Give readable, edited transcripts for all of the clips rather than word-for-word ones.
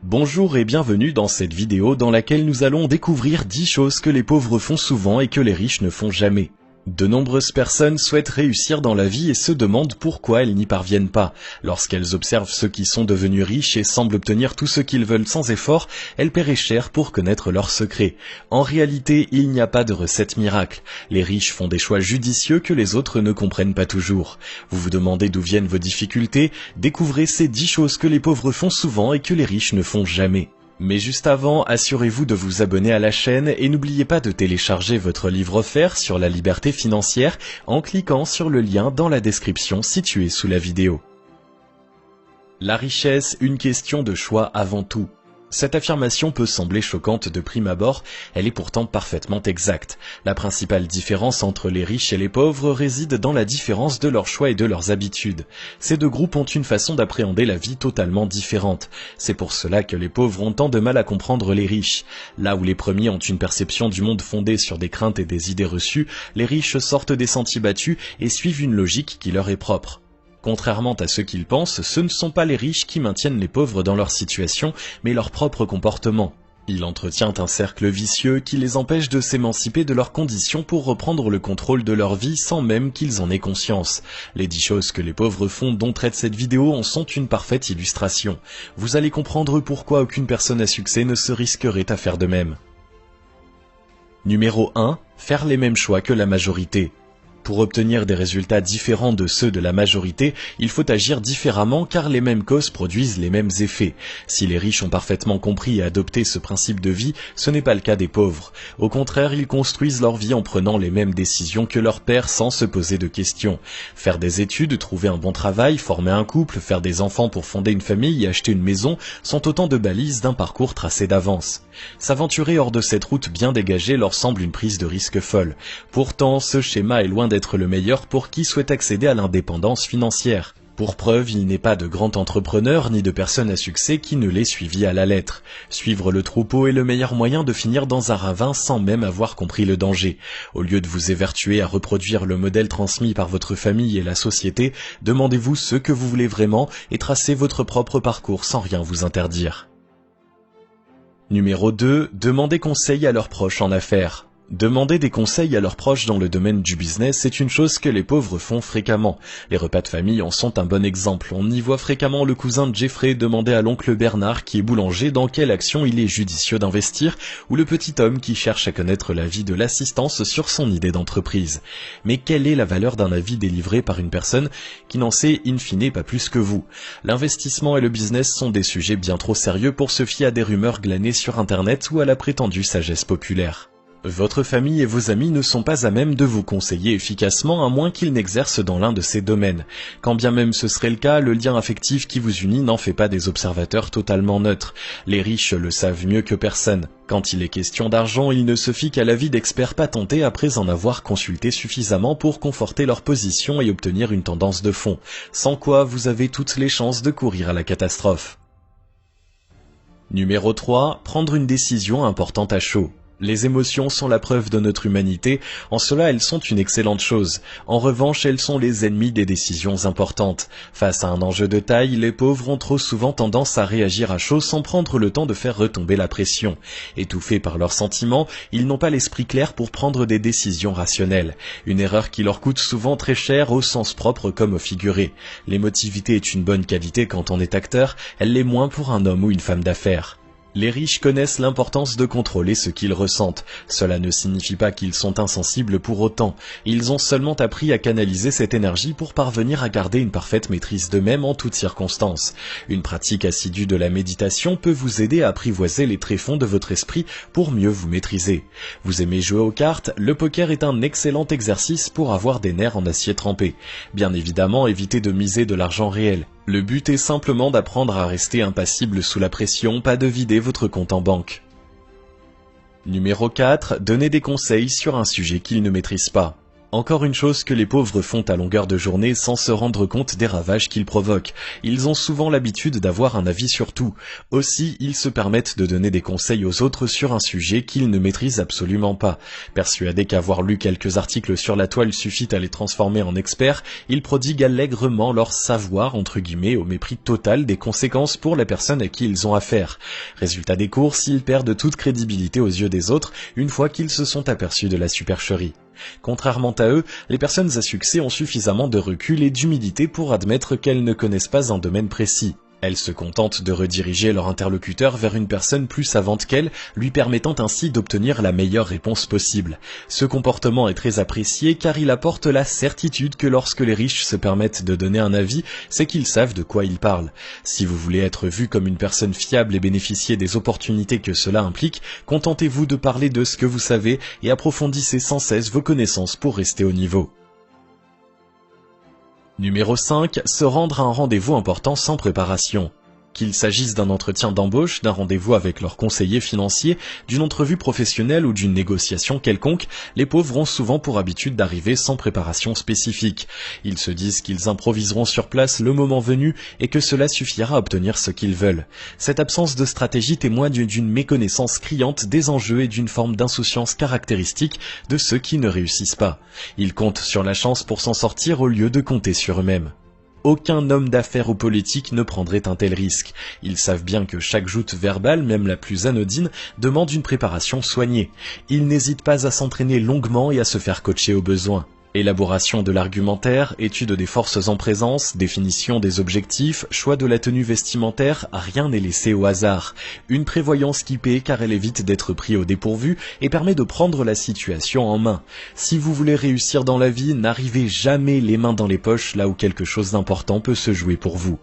Bonjour et bienvenue dans cette vidéo dans laquelle nous allons découvrir 10 choses que les pauvres font souvent et que les riches ne font jamais. De nombreuses personnes souhaitent réussir dans la vie et se demandent pourquoi elles n'y parviennent pas. Lorsqu'elles observent ceux qui sont devenus riches et semblent obtenir tout ce qu'ils veulent sans effort, elles paieraient cher pour connaître leurs secrets. En réalité, il n'y a pas de recette miracle. Les riches font des choix judicieux que les autres ne comprennent pas toujours. Vous vous demandez d'où viennent vos difficultés? Découvrez ces 10 choses que les pauvres font souvent et que les riches ne font jamais. Mais juste avant, assurez-vous de vous abonner à la chaîne et n'oubliez pas de télécharger votre livre offert sur la liberté financière en cliquant sur le lien dans la description située sous la vidéo. La richesse, une question de choix avant tout. Cette affirmation peut sembler choquante de prime abord, elle est pourtant parfaitement exacte. La principale différence entre les riches et les pauvres réside dans la différence de leurs choix et de leurs habitudes. Ces deux groupes ont une façon d'appréhender la vie totalement différente. C'est pour cela que les pauvres ont tant de mal à comprendre les riches. Là où les premiers ont une perception du monde fondée sur des craintes et des idées reçues, les riches sortent des sentiers battus et suivent une logique qui leur est propre. Contrairement à ce qu'ils pensent, ce ne sont pas les riches qui maintiennent les pauvres dans leur situation, mais leur propre comportement. Il entretient un cercle vicieux qui les empêche de s'émanciper de leurs conditions pour reprendre le contrôle de leur vie sans même qu'ils en aient conscience. Les 10 choses que les pauvres font dont traite cette vidéo en sont une parfaite illustration. Vous allez comprendre pourquoi aucune personne à succès ne se risquerait à faire de même. Numéro 1. Faire les mêmes choix que la majorité. Pour obtenir des résultats différents de ceux de la majorité, il faut agir différemment car les mêmes causes produisent les mêmes effets. Si les riches ont parfaitement compris et adopté ce principe de vie, ce n'est pas le cas des pauvres. Au contraire, ils construisent leur vie en prenant les mêmes décisions que leurs pères sans se poser de questions. Faire des études, trouver un bon travail, former un couple, faire des enfants pour fonder une famille et acheter une maison sont autant de balises d'un parcours tracé d'avance. S'aventurer hors de cette route bien dégagée leur semble une prise de risque folle. Pourtant, ce schéma est loin d'être le meilleur pour qui souhaite accéder à l'indépendance financière. Pour preuve, il n'est pas de grand entrepreneur ni de personne à succès qui ne l'ait suivi à la lettre. Suivre le troupeau est le meilleur moyen de finir dans un ravin sans même avoir compris le danger. Au lieu de vous évertuer à reproduire le modèle transmis par votre famille et la société, demandez-vous ce que vous voulez vraiment et tracez votre propre parcours sans rien vous interdire. Numéro 2. Demandez conseil à leurs proches en affaires. Demander des conseils à leurs proches dans le domaine du business est une chose que les pauvres font fréquemment. Les repas de famille en sont un bon exemple. On y voit fréquemment le cousin de Jeffrey demander à l'oncle Bernard qui est boulanger dans quelle action il est judicieux d'investir, ou le petit homme qui cherche à connaître l'avis de l'assistance sur son idée d'entreprise. Mais quelle est la valeur d'un avis délivré par une personne qui n'en sait in fine pas plus que vous? L'investissement et le business sont des sujets bien trop sérieux pour se fier à des rumeurs glanées sur internet ou à la prétendue sagesse populaire. Votre famille et vos amis ne sont pas à même de vous conseiller efficacement à moins qu'ils n'exercent dans l'un de ces domaines. Quand bien même ce serait le cas, le lien affectif qui vous unit n'en fait pas des observateurs totalement neutres. Les riches le savent mieux que personne. Quand il est question d'argent, ils ne se fient qu'à l'avis d'experts patentés après en avoir consulté suffisamment pour conforter leur position et obtenir une tendance de fond. Sans quoi, vous avez toutes les chances de courir à la catastrophe. Numéro 3. Prendre une décision importante à chaud. Les émotions sont la preuve de notre humanité, en cela elles sont une excellente chose. En revanche, elles sont les ennemis des décisions importantes. Face à un enjeu de taille, les pauvres ont trop souvent tendance à réagir à chaud sans prendre le temps de faire retomber la pression. Étouffés par leurs sentiments, ils n'ont pas l'esprit clair pour prendre des décisions rationnelles. Une erreur qui leur coûte souvent très cher au sens propre comme au figuré. L'émotivité est une bonne qualité quand on est acteur, elle l'est moins pour un homme ou une femme d'affaires. Les riches connaissent l'importance de contrôler ce qu'ils ressentent. Cela ne signifie pas qu'ils sont insensibles pour autant. Ils ont seulement appris à canaliser cette énergie pour parvenir à garder une parfaite maîtrise d'eux-mêmes en toutes circonstances. Une pratique assidue de la méditation peut vous aider à apprivoiser les tréfonds de votre esprit pour mieux vous maîtriser. Vous aimez jouer aux cartes? Le poker est un excellent exercice pour avoir des nerfs en acier trempé. Bien évidemment, évitez de miser de l'argent réel. Le but est simplement d'apprendre à rester impassible sous la pression, pas de vider votre compte en banque. Numéro 4. Donnez des conseils sur un sujet qu'ils ne maîtrisent pas. Encore une chose que les pauvres font à longueur de journée sans se rendre compte des ravages qu'ils provoquent. Ils ont souvent l'habitude d'avoir un avis sur tout. Aussi, ils se permettent de donner des conseils aux autres sur un sujet qu'ils ne maîtrisent absolument pas. Persuadés qu'avoir lu quelques articles sur la toile suffit à les transformer en experts, ils prodiguent allègrement leur savoir, entre guillemets, au mépris total des conséquences pour la personne à qui ils ont affaire. Résultat des courses, ils perdent toute crédibilité aux yeux des autres une fois qu'ils se sont aperçus de la supercherie. Contrairement à eux, les personnes à succès ont suffisamment de recul et d'humilité pour admettre qu'elles ne connaissent pas un domaine précis. Elles se contentent de rediriger leur interlocuteur vers une personne plus savante qu'elle, lui permettant ainsi d'obtenir la meilleure réponse possible. Ce comportement est très apprécié car il apporte la certitude que lorsque les riches se permettent de donner un avis, c'est qu'ils savent de quoi ils parlent. Si vous voulez être vu comme une personne fiable et bénéficier des opportunités que cela implique, contentez-vous de parler de ce que vous savez et approfondissez sans cesse vos connaissances pour rester au niveau. Numéro 5. Se rendre à un rendez-vous important sans préparation. Qu'il s'agisse d'un entretien d'embauche, d'un rendez-vous avec leur conseiller financier, d'une entrevue professionnelle ou d'une négociation quelconque, les pauvres ont souvent pour habitude d'arriver sans préparation spécifique. Ils se disent qu'ils improviseront sur place le moment venu et que cela suffira à obtenir ce qu'ils veulent. Cette absence de stratégie témoigne d'une méconnaissance criante des enjeux et d'une forme d'insouciance caractéristique de ceux qui ne réussissent pas. Ils comptent sur la chance pour s'en sortir au lieu de compter sur eux-mêmes. Aucun homme d'affaires ou politique ne prendrait un tel risque. Ils savent bien que chaque joute verbale, même la plus anodine, demande une préparation soignée. Ils n'hésitent pas à s'entraîner longuement et à se faire coacher au besoin. Élaboration de l'argumentaire, étude des forces en présence, définition des objectifs, choix de la tenue vestimentaire, rien n'est laissé au hasard. Une prévoyance qui paie car elle évite d'être pris au dépourvu et permet de prendre la situation en main. Si vous voulez réussir dans la vie, n'arrivez jamais les mains dans les poches là où quelque chose d'important peut se jouer pour vous.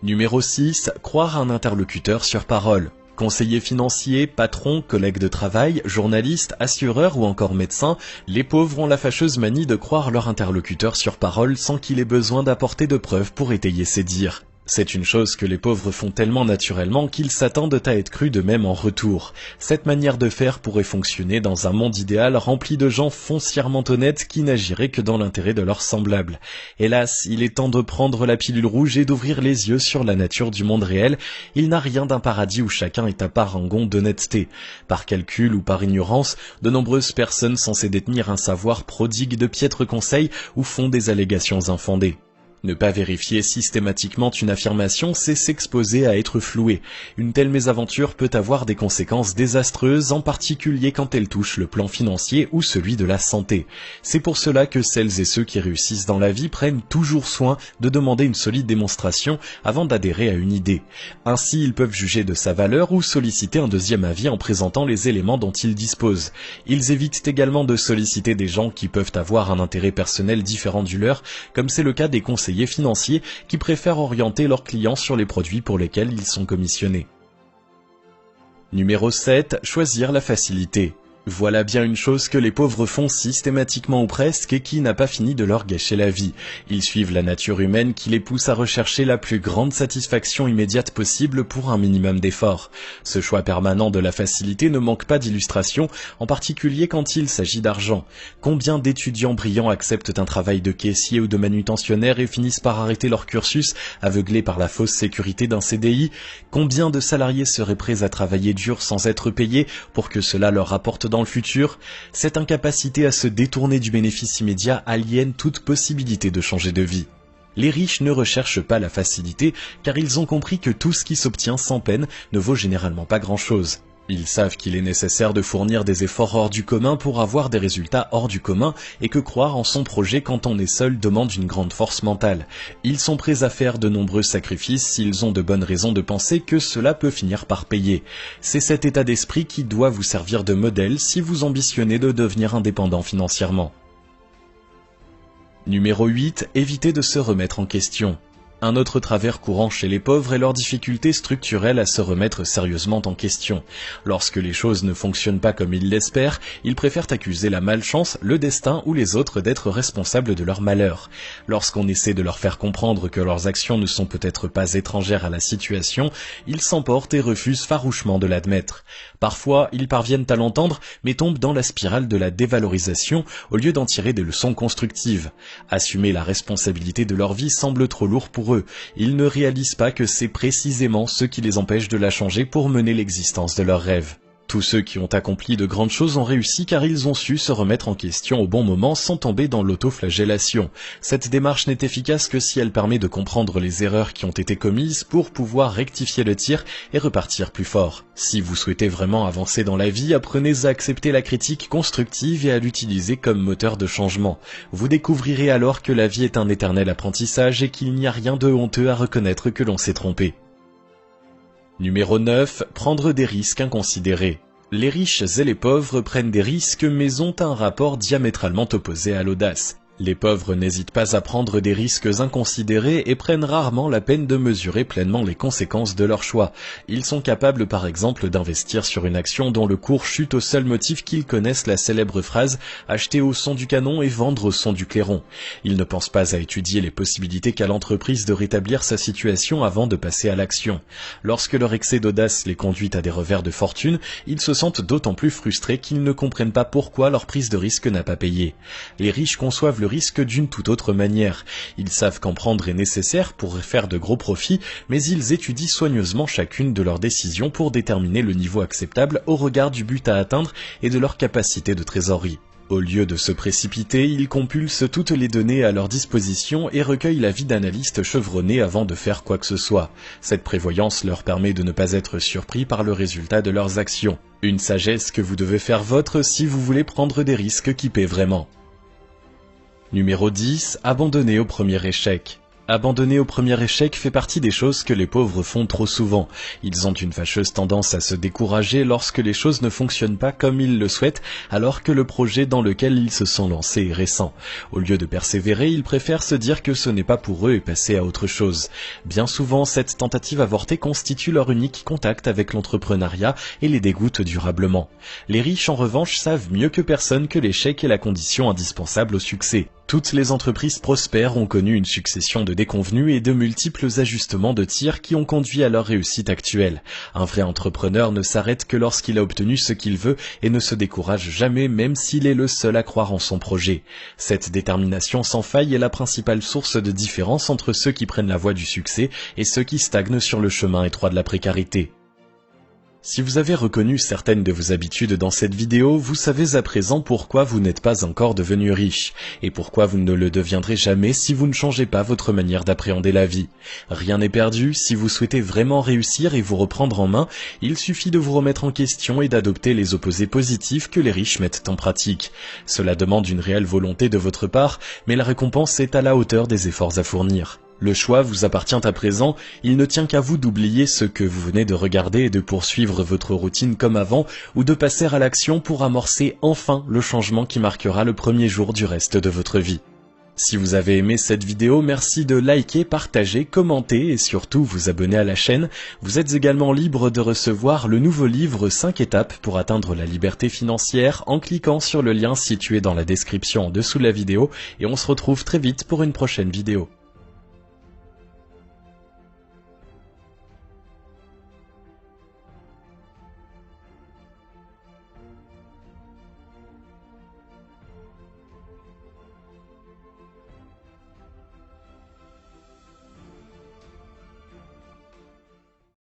Numéro 6. Croire à un interlocuteur sur parole. Conseiller financier, patron, collègue de travail, journaliste, assureur ou encore médecin, les pauvres ont la fâcheuse manie de croire leur interlocuteur sur parole sans qu'il ait besoin d'apporter de preuves pour étayer ses dires. C'est une chose que les pauvres font tellement naturellement qu'ils s'attendent à être crus de même en retour. Cette manière de faire pourrait fonctionner dans un monde idéal rempli de gens foncièrement honnêtes qui n'agiraient que dans l'intérêt de leurs semblables. Hélas, il est temps de prendre la pilule rouge et d'ouvrir les yeux sur la nature du monde réel. Il n'a rien d'un paradis où chacun est à parangon d'honnêteté. Par calcul ou par ignorance, de nombreuses personnes censées détenir un savoir prodiguent de piètres conseils ou font des allégations infondées. Ne pas vérifier systématiquement une affirmation, c'est s'exposer à être floué. Une telle mésaventure peut avoir des conséquences désastreuses, en particulier quand elle touche le plan financier ou celui de la santé. C'est pour cela que celles et ceux qui réussissent dans la vie prennent toujours soin de demander une solide démonstration avant d'adhérer à une idée. Ainsi, ils peuvent juger de sa valeur ou solliciter un deuxième avis en présentant les éléments dont ils disposent. Ils évitent également de solliciter des gens qui peuvent avoir un intérêt personnel différent du leur, comme c'est le cas des conseillers financiers qui préfèrent orienter leurs clients sur les produits pour lesquels ils sont commissionnés. Numéro 7. Choisir la facilité. Voilà bien une chose que les pauvres font systématiquement ou presque et qui n'a pas fini de leur gâcher la vie. Ils suivent la nature humaine qui les pousse à rechercher la plus grande satisfaction immédiate possible pour un minimum d'effort. Ce choix permanent de la facilité ne manque pas d'illustration, en particulier quand il s'agit d'argent. Combien d'étudiants brillants acceptent un travail de caissier ou de manutentionnaire et finissent par arrêter leur cursus, aveuglés par la fausse sécurité d'un CDI? Combien de salariés seraient prêts à travailler dur sans être payés pour que cela leur rapporte dans le futur? Cette incapacité à se détourner du bénéfice immédiat aliène toute possibilité de changer de vie. Les riches ne recherchent pas la facilité car ils ont compris que tout ce qui s'obtient sans peine ne vaut généralement pas grand-chose. Ils savent qu'il est nécessaire de fournir des efforts hors du commun pour avoir des résultats hors du commun et que croire en son projet quand on est seul demande une grande force mentale. Ils sont prêts à faire de nombreux sacrifices s'ils ont de bonnes raisons de penser que cela peut finir par payer. C'est cet état d'esprit qui doit vous servir de modèle si vous ambitionnez de devenir indépendant financièrement. Numéro 8. Évitez de se remettre en question. Un autre travers courant chez les pauvres est leur difficulté structurelle à se remettre sérieusement en question. Lorsque les choses ne fonctionnent pas comme ils l'espèrent, ils préfèrent accuser la malchance, le destin ou les autres d'être responsables de leur malheur. Lorsqu'on essaie de leur faire comprendre que leurs actions ne sont peut-être pas étrangères à la situation, ils s'emportent et refusent farouchement de l'admettre. Parfois, ils parviennent à l'entendre, mais tombent dans la spirale de la dévalorisation au lieu d'en tirer des leçons constructives. Assumer la responsabilité de leur vie semble trop lourd pour eux. Ils ne réalisent pas que c'est précisément ce qui les empêche de la changer pour mener l'existence de leurs rêves. Tous ceux qui ont accompli de grandes choses ont réussi car ils ont su se remettre en question au bon moment sans tomber dans l'autoflagellation. Cette démarche n'est efficace que si elle permet de comprendre les erreurs qui ont été commises pour pouvoir rectifier le tir et repartir plus fort. Si vous souhaitez vraiment avancer dans la vie, apprenez à accepter la critique constructive et à l'utiliser comme moteur de changement. Vous découvrirez alors que la vie est un éternel apprentissage et qu'il n'y a rien de honteux à reconnaître que l'on s'est trompé. Numéro 9. Prendre des risques inconsidérés. Les riches et les pauvres prennent des risques mais ont un rapport diamétralement opposé à l'audace. Les pauvres n'hésitent pas à prendre des risques inconsidérés et prennent rarement la peine de mesurer pleinement les conséquences de leur choix. Ils sont capables par exemple d'investir sur une action dont le cours chute au seul motif qu'ils connaissent la célèbre phrase « acheter au son du canon et vendre au son du clairon ». Ils ne pensent pas à étudier les possibilités qu'a l'entreprise de rétablir sa situation avant de passer à l'action. Lorsque leur excès d'audace les conduit à des revers de fortune, ils se sentent d'autant plus frustrés qu'ils ne comprennent pas pourquoi leur prise de risque n'a pas payé. Les riches conçoivent le risque d'une toute autre manière. Ils savent qu'en prendre est nécessaire pour faire de gros profits, mais ils étudient soigneusement chacune de leurs décisions pour déterminer le niveau acceptable au regard du but à atteindre et de leur capacité de trésorerie. Au lieu de se précipiter, ils compulsent toutes les données à leur disposition et recueillent l'avis d'analystes chevronnés avant de faire quoi que ce soit. Cette prévoyance leur permet de ne pas être surpris par le résultat de leurs actions. Une sagesse que vous devez faire vôtre si vous voulez prendre des risques qui paient vraiment. Numéro 10. Abandonner au premier échec. Abandonner au premier échec fait partie des choses que les pauvres font trop souvent. Ils ont une fâcheuse tendance à se décourager lorsque les choses ne fonctionnent pas comme ils le souhaitent, alors que le projet dans lequel ils se sont lancés est récent. Au lieu de persévérer, ils préfèrent se dire que ce n'est pas pour eux et passer à autre chose. Bien souvent, cette tentative avortée constitue leur unique contact avec l'entrepreneuriat et les dégoûte durablement. Les riches, en revanche, savent mieux que personne que l'échec est la condition indispensable au succès. Toutes les entreprises prospères ont connu une succession de déconvenues et de multiples ajustements de tir qui ont conduit à leur réussite actuelle. Un vrai entrepreneur ne s'arrête que lorsqu'il a obtenu ce qu'il veut et ne se décourage jamais même s'il est le seul à croire en son projet. Cette détermination sans faille est la principale source de différence entre ceux qui prennent la voie du succès et ceux qui stagnent sur le chemin étroit de la précarité. Si vous avez reconnu certaines de vos habitudes dans cette vidéo, vous savez à présent pourquoi vous n'êtes pas encore devenu riche, et pourquoi vous ne le deviendrez jamais si vous ne changez pas votre manière d'appréhender la vie. Rien n'est perdu, si vous souhaitez vraiment réussir et vous reprendre en main, il suffit de vous remettre en question et d'adopter les opposés positifs que les riches mettent en pratique. Cela demande une réelle volonté de votre part, mais la récompense est à la hauteur des efforts à fournir. Le choix vous appartient à présent, il ne tient qu'à vous d'oublier ce que vous venez de regarder et de poursuivre votre routine comme avant ou de passer à l'action pour amorcer enfin le changement qui marquera le premier jour du reste de votre vie. Si vous avez aimé cette vidéo, merci de liker, partager, commenter et surtout vous abonner à la chaîne. Vous êtes également libre de recevoir le nouveau livre 5 étapes pour atteindre la liberté financière en cliquant sur le lien situé dans la description en dessous de la vidéo et on se retrouve très vite pour une prochaine vidéo.